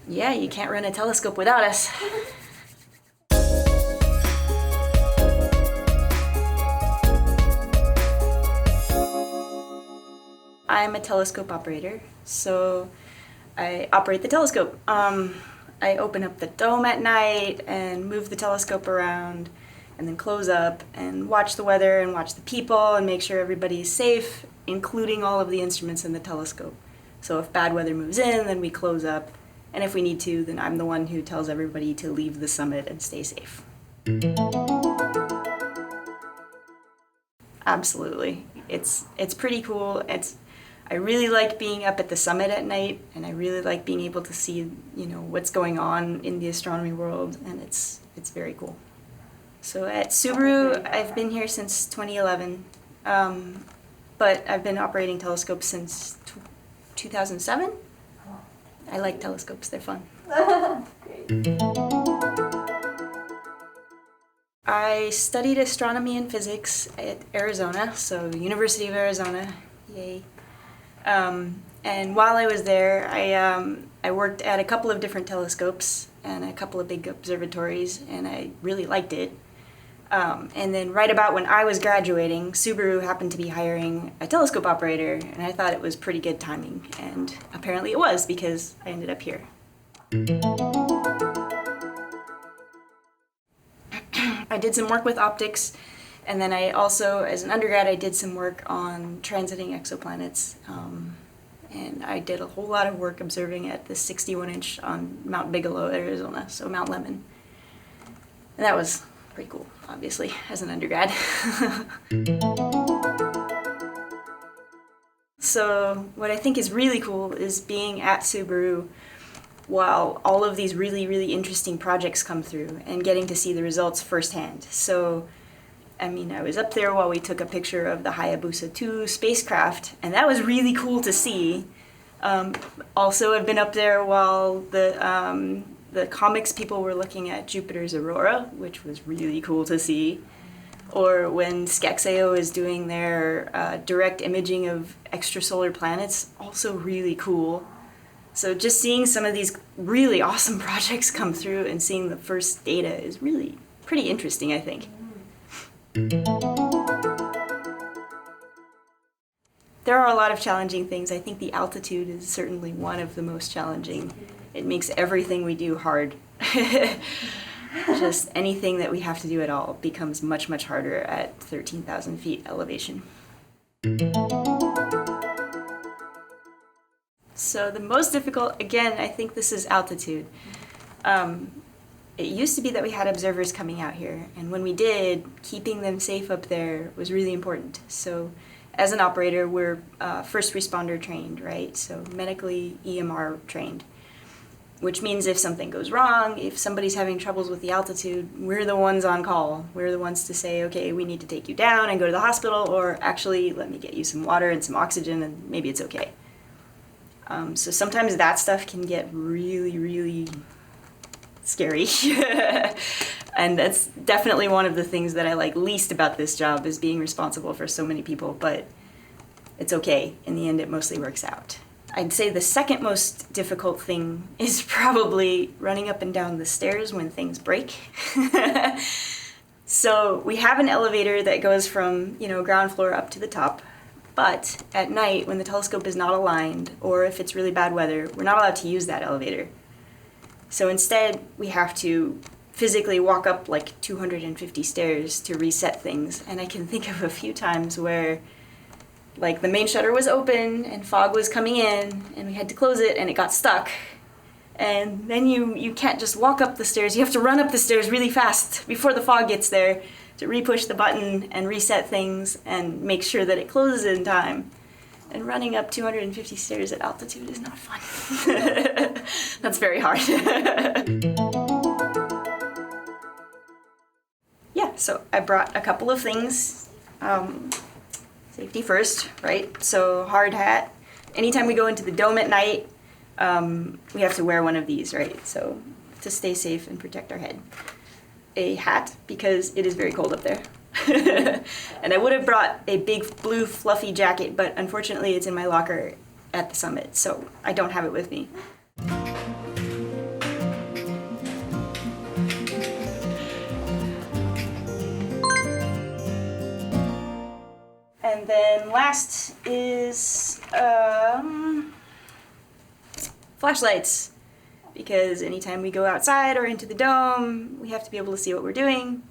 Yeah, you can't run a telescope without us. I'm a telescope operator, so I operate the telescope. I open up the dome at night and move the telescope around and then close up and watch the weather and watch the people and make sure everybody's safe, including all of the instruments in the telescope. So if bad weather moves in, then we close up. And if we need to, then I'm the one who tells everybody to leave the summit and stay safe. Absolutely. It's pretty cool. I really like being up at the summit at night, and I really like being able to see, what's going on in the astronomy world, and it's very cool. So at Subaru, I've been here since 2011, but I've been operating telescopes since 2007. I like telescopes, they're fun. Great. I studied astronomy and physics at Arizona, so University of Arizona, yay. And while I was there, I worked at a couple of different telescopes and a couple of big observatories, and I really liked it. And then right about when I was graduating, Subaru happened to be hiring a telescope operator, and I thought it was pretty good timing, and apparently it was because I ended up here. I did some work with optics, and then I also, as an undergrad, I did some work on transiting exoplanets, and I did a whole lot of work observing at the 61-inch on Mount Bigelow, Arizona, so Mount Lemmon. And that was pretty cool, obviously, as an undergrad. So what I think is really cool is being at Subaru while all of these really, really interesting projects come through and getting to see the results firsthand. So, I was up there while we took a picture of the Hayabusa 2 spacecraft, and that was really cool to see. Also, I've been up there while the comics people were looking at Jupiter's aurora, which was really cool to see. Or when Skexeo is doing their direct imaging of extrasolar planets, also really cool. So just seeing some of these really awesome projects come through and seeing the first data is really pretty interesting, I think. There are a lot of challenging things. I think the altitude is certainly one of the most challenging. It makes everything we do hard. Just anything that we have to do at all becomes much, much harder at 13,000 feet elevation. So the most difficult, again, I think this is altitude. It used to be that we had observers coming out here, and when we did, keeping them safe up there was really important. So as an operator, we're first responder trained, right? So medically EMR trained, which means if something goes wrong, if somebody's having troubles with the altitude, we're the ones on call. We're the ones to say, okay, we need to take you down and go to the hospital, or actually let me get you some water and some oxygen and maybe it's okay. So sometimes that stuff can get really, really scary. And that's definitely one of the things that I like least about this job, is being responsible for so many people, but it's okay. In the end, it mostly works out. I'd say the second most difficult thing is probably running up and down the stairs when things break. So we have an elevator that goes from, ground floor up to the top. But at night, when the telescope is not aligned, or if it's really bad weather, we're not allowed to use that elevator. So instead, we have to physically walk up like 250 stairs to reset things. And I can think of a few times where like the main shutter was open and fog was coming in and we had to close it and it got stuck. And then you can't just walk up the stairs, you have to run up the stairs really fast before the fog gets there to re-push the button and reset things and make sure that it closes in time. And running up 250 stairs at altitude is not fun. That's very hard. Yeah, so I brought a couple of things. Safety first, right? So hard hat. Anytime we go into the dome at night, we have to wear one of these, right? So to stay safe and protect our head. A hat, because it is very cold up there. And I would have brought a big blue fluffy jacket, but unfortunately it's in my locker at the summit, so I don't have it with me. And then last is flashlights, because anytime we go outside or into the dome, we have to be able to see what we're doing,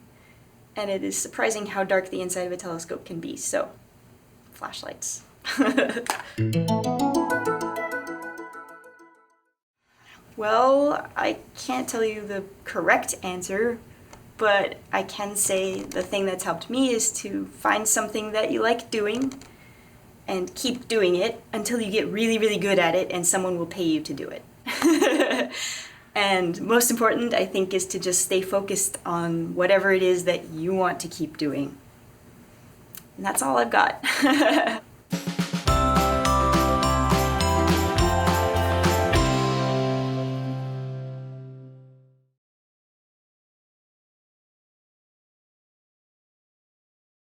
and it is surprising how dark the inside of a telescope can be, so flashlights. Well, I can't tell you the correct answer, but I can say the thing that's helped me is to find something that you like doing and keep doing it until you get really, really good at it and someone will pay you to do it. And most important, I think, is to just stay focused on whatever it is that you want to keep doing. And that's all I've got.